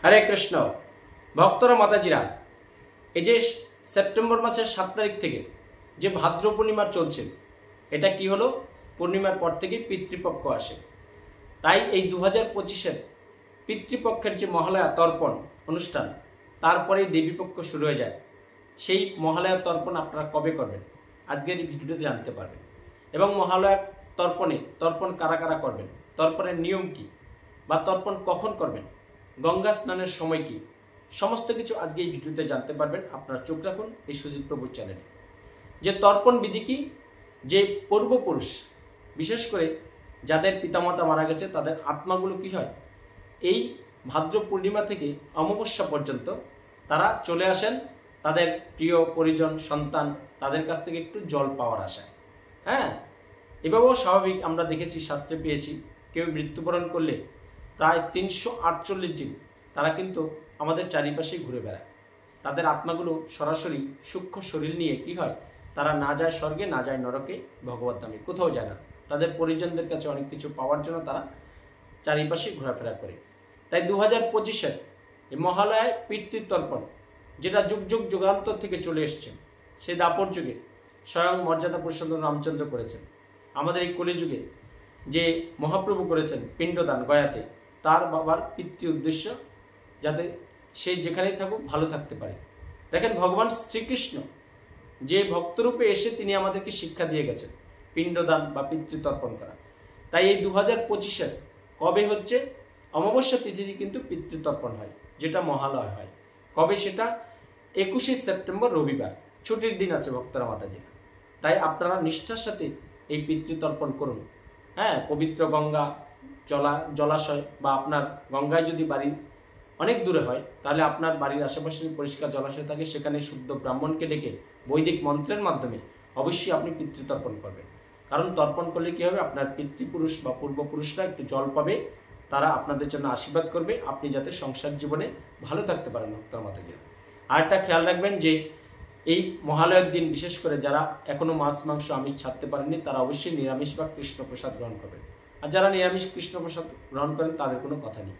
হরে কৃষ্ণ ভক্তরা মাতাজিরা, এই যে সেপ্টেম্বর মাসের 7 তারিখ থেকে যে ভাদ্র পূর্ণিমা চলছে, এটা কি হলো? পূর্ণিমার পর থেকে পিতৃপক্ষ আসে। তাই এই 2025-এর পিতৃপক্ষের যে মহালয়া তর্পণ অনুষ্ঠান, তারপরেই দেবীপক্ষ শুরু হয়ে যায়। সেই মহালয়া তর্পণ আপনারা কবে করবেন, আজকের এই ভিডিওতে জানতে পারবেন। এবং মহালয়া তর্পণ কারা কারা করবেন, তর্পণের নিয়ম কি, বা তর্পণ কখন করবেন, গঙ্গা স্নানের সময় কি, সমস্ত কিছু আজকে এই ভিডিওতে জানতে পারবেন। আপনারা চোখ রাখুন এই সুজিত প্রভুর চ্যানেলে। যে তর্পণ বিধি কি, যে পূর্বপুরুষ, বিশেষ করে যাদের পিতামাতা মারা গেছে, তাদের আত্মাগুলো কি হয়, এই ভাদ্র পূর্ণিমা থেকে অমাবস্যা পর্যন্ত তারা চলে আসেন তাদের প্রিয় পরিজন, সন্তান, তাদের কাছ থেকে একটু জল পাওয়ার আশায়। হ্যাঁ, এভাবেও স্বাভাবিক আমরা দেখেছি, শাস্ত্রে পেয়েছি, কেউ মৃত্যুবরণ করলে প্রায় 348 দিন তারা কিন্তু আমাদের চারিপাশেই ঘুরে বেড়ায়। তাদের আত্মাগুলো সরাসরি সূক্ষ্ম শরীর নিয়ে কি হয়, তারা না যায় স্বর্গে, না যায় নরকে, ভগবত ধামে, কোথাও যায় না। তাদের পরিজনদের কাছে অনেক কিছু পাওয়ার জন্য তারা চারিপাশে ঘোরাফেরা করে। তাই 2025-এর এই মহালয়ায় পিতৃতর্পণ, যেটা যুগ যুগ যুগান্তর থেকে চলে এসছে, সে দাপর যুগে স্বয়ং মর্যাদা পুরুষোত্তম রামচন্দ্র করেছেন। আমাদের এই কলিযুগে যে মহাপ্রভু করেছেন পিণ্ডদান গয়াতে, তার বাবার পিতৃ উদ্দেশ্য যাতে সে যেখানেই থাকুক ভালো থাকতে পারে। দেখেন, ভগবান শ্রীকৃষ্ণ যে ভক্তরূপে এসে তিনি আমাদেরকে শিক্ষা দিয়ে গেছেন পিণ্ডদান বা পিতৃতর্পণ করা। তাই এই 2025-এর কবে হচ্ছে, অমাবস্যা তিথিতে কিন্তু পিতৃতর্পণ হয়, যেটা মহালয় হয়। কবে সেটা? 21শে সেপ্টেম্বর, রবিবার, ছুটির দিন আছে ভক্তরা মাতাজিরা। তাই আপনারা নিষ্ঠার সাথে এই পিতৃতর্পণ করুন। হ্যাঁ, পবিত্র গঙ্গা, জলাশয়, বা আপনার গঙ্গায় যদি বাড়ি অনেক দূরে হয়, তাহলে আপনার বাড়ির আশেপাশে পরিষ্কার জলাশয় থাকে, সেখানে শুদ্ধ ব্রাহ্মণকে ডেকে বৈদিক মন্ত্রের মাধ্যমে অবশ্যই আপনি পিতৃতর্পণ করবেন। কারণ তর্পণ করলে কি হবে, আপনার পিতৃপুরুষ বা পূর্বপুরুষরা একটু জল পাবে, তারা আপনাদের জন্য আশীর্বাদ করবে, আপনি যাতে সংসার জীবনে ভালো থাকতে পারেন ভক্তরা মাতাজিরা। আর একটা খেয়াল রাখবেন যে এই মহালয়ের দিন বিশেষ করে যারা এখনো মাছ মাংস আমিষ ছাড়তে পারেননি, তারা অবশ্যই নিরামিষ বা কৃষ্ণপ্রসাদ গ্রহণ করবেন। আর যারা নিরামিষ কৃষ্ণপ্রসাদ গ্রহণ করেন তাদের কোনো কথা নেই।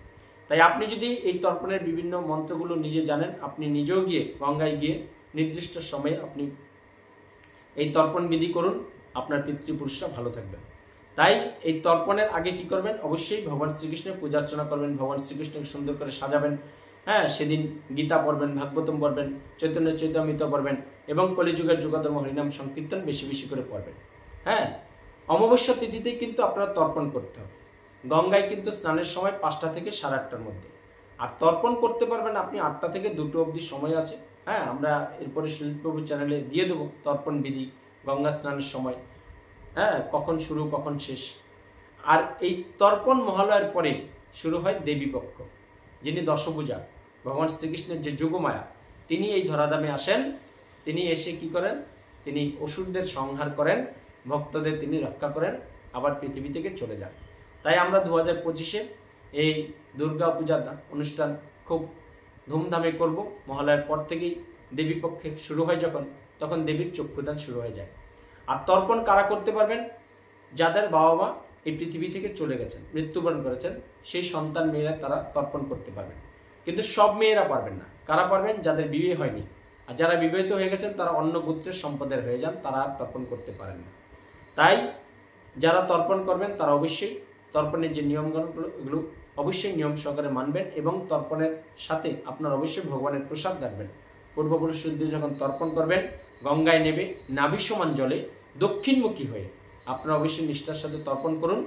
তাই আপনি যদি এই তর্পণের বিভিন্ন মন্ত্রগুলো নিজে জানেন, আপনি নিজেও গিয়ে গঙ্গায় গিয়ে নির্দিষ্ট সময়ে আপনি এই তর্পণ বিধি করুন, আপনার পিতৃপুরুষরা ভালো থাকবেন। তাই এই তর্পণের আগে কি করবেন, অবশ্যই ভগবান শ্রীকৃষ্ণের পূজা অর্চনা করবেন, ভগবান শ্রীকৃষ্ণকে সুন্দর করে সাজাবেন। হ্যাঁ, সেদিন গীতা পড়বেন, ভাগবতম পড়বেন, চৈতন্য চৈতামৃত পড়বেন, এবং কলিযুগের যুগধর্ম হরিনাম সংকীর্তন বেশি বেশি করে পড়বেন। হ্যাঁ, অমাবস্যা তিথিতেই কিন্তু আপনারা তর্পণ করতে হবে। গঙ্গায় কিন্তু স্নানের সময় 5টা থেকে 8:30-টার মধ্যে। আর তর্পণ করতে পারবেন আপনি 8টা থেকে 2টো অবধি সময় আছে। হ্যাঁ, আমরা এরপরে সুজিত প্রভুর চ্যানেলে দিয়ে দেবো তর্পণ বিধি, গঙ্গা স্নানের সময়, হ্যাঁ, কখন শুরু কখন শেষ। আর এই তর্পণ মহালয়ের পরে শুরু হয় দেবীপক্ষ, যিনি দশভুজা, ভগবান শ্রীকৃষ্ণের যে যুগমায়া, তিনি এই ধরাধামে আসেন। তিনি এসে কি করেন, তিনি অসুরদের সংহার করেন, ভক্তদের তিনি রক্ষা করেন, আবার পৃথিবী থেকে চলে যান। তাই আমরা 2025-এ এই দুর্গা পূজার অনুষ্ঠান খুব ধুমধামে করব। মহালয়ার পর থেকেই দেবীপক্ষে শুরু হয়, তখন দেবীর চক্ষুদান শুরু হয়ে যায়। আর তর্পণ কারা করতে পারবেন? যাদের বাবা মা এই পৃথিবী থেকে চলে গেছেন, মৃত্যুবরণ করেছেন, সেই সন্তান মেয়েরা তারা তর্পণ করতে পারবেন। কিন্তু সব মেয়েরা পারবেন না। কারা পারবেন? যাদের বিয়ে হয়নি। আর যারা বিবাহিত হয়ে গেছেন, তারা অন্য গোত্রের সম্পদের হয়ে যান, তারা আর তর্পণ করতে পারেন না। তাই যারা তর্পণ করবেন তারা অবশ্যই তর্পণের যে নিয়মগুলো, এগুলো অবশ্যই নিয়ম সহকারে মানবেন, এবং তর্পণের সাথে আপনার অবশ্যই ভগবানের প্রসাদ রাখবেন। পূর্বপুরুষদের যখন তর্পণ করবেন, গঙ্গায় নেবে নাভি সমান জলে দক্ষিণমুখী হয়ে আপনারা অবশ্যই নিষ্ঠার সাথে তর্পণ করুন।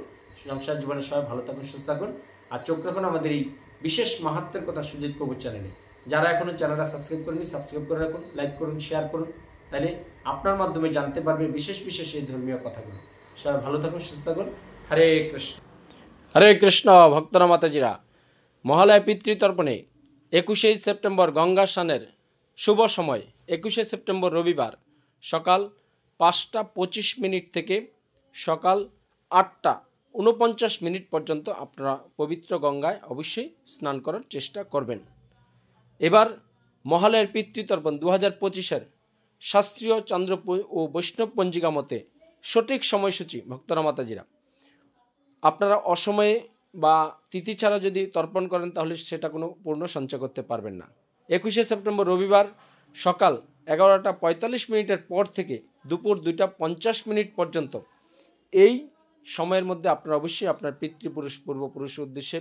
সংসার জীবনে সবাই ভালো থাকুন, সুস্থ থাকুন। আর চোখ রাখুন আমাদের এই বিশেষ মাহাত্ম্যের কথা সুজিত প্রভুর চ্যানেলে। যারা এখনো চ্যানেলটা সাবস্ক্রাইব করেনি, সাবস্ক্রাইব করে রাখুন, লাইক করুন, শেয়ার করুন, তাহলে আপনার মাধ্যমে জানতে পারবে বিশেষ বিশেষ এই ধর্মীয় কথাগুলো। সবাই ভালো থাকুন, সুস্থ থাকুন। হরে কৃষ্ণ। হরে কৃষ্ণ ভক্তরা মাতাজিরা, মহালয়া পিতৃতর্পণে 21শে সেপ্টেম্বর গঙ্গা স্নানের শুভ সময়, 21শে সেপ্টেম্বর রবিবার, সকাল 5টা 25 থেকে সকাল 8টা 49 পর্যন্ত আপনারা পবিত্র গঙ্গায় অবশ্যই স্নান করার চেষ্টা করবেন। এবার মহালয়ার পিতৃতর্পণ 2025-এর শাস্ত্রীয় চন্দ্র ও বৈষ্ণব পঞ্জিকা মতে সঠিক সময়সূচি ভক্তরা মাতাজিরা, আপনারা অসময়ে বা তিথি ছাড়া যদি তর্পণ করেন তাহলে সেটা কোনো পূর্ণ সঞ্চয় করতে পারবেন না। 21শে সেপ্টেম্বর রবিবার সকাল 11:45 পর থেকে দুপুর 2:50 পর্যন্ত এই সময়ের মধ্যে আপনারা অবশ্যই আপনার পিতৃপুরুষ পূর্বপুরুষের উদ্দেশ্যে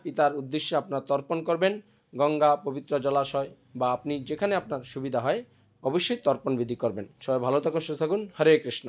পিতার উদ্দেশ্যে আপনারা তর্পণ করবেন। গঙ্গা, পবিত্র জলাশয় বা আপনি যেখানে আপনার সুবিধা হয় অবশ্যই তর্পণ বিধি করবেন। সবাই ভালো থাকুন, সুস্থ থাকুন। হরে কৃষ্ণ।